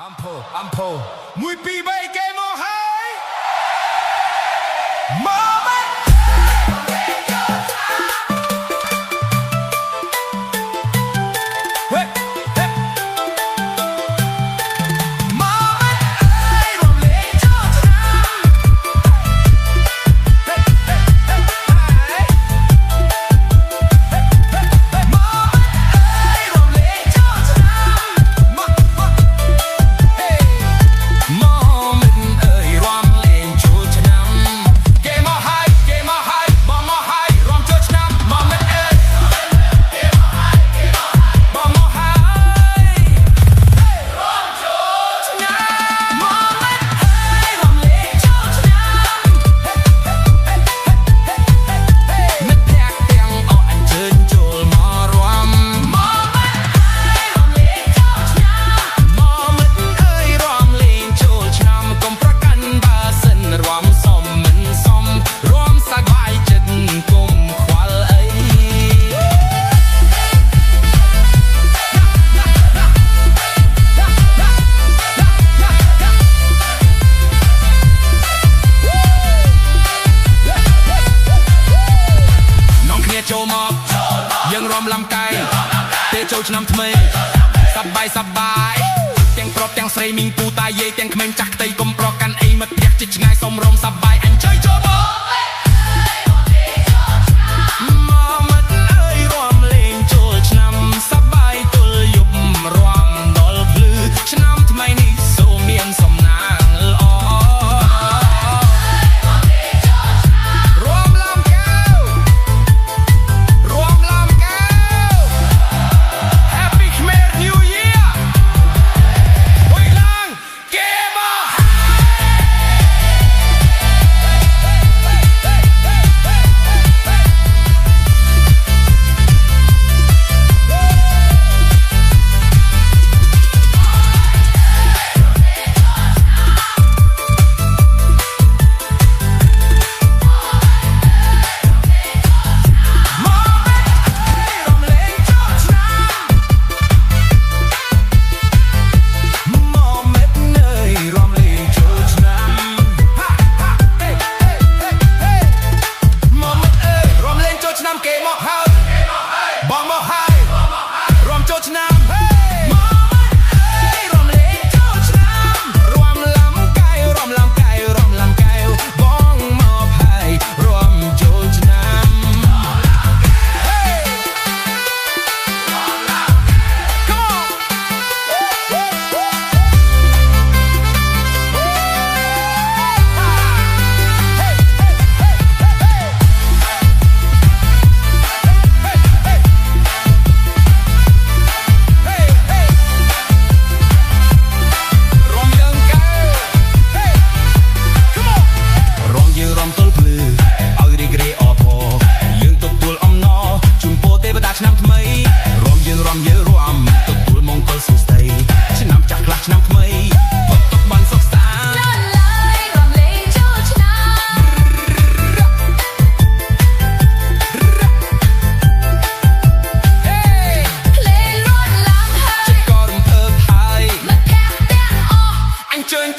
Ampo, muy pibe que mojai. Mama.យើងរំលំកាយពេលចូលឆ្នាំថ្មីសប្បាយទាំងប្រុសទាំងស្រីមីងពូតាយាយទាំងក្មេងចាស់ខ្ទៃកុំប្រកាន់អីមិត្តភក្តិជិតឆ្ងាយសូមរំសប្បាយអញ្ជើញចូលមកមិត្តអើយរំលេងចូលឆ្នាំសប្បាយទល់យប់រំដល់ភ្លឺឆ្នាំថ្មីនេះសូមមានសំណាងល្អ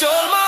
Joel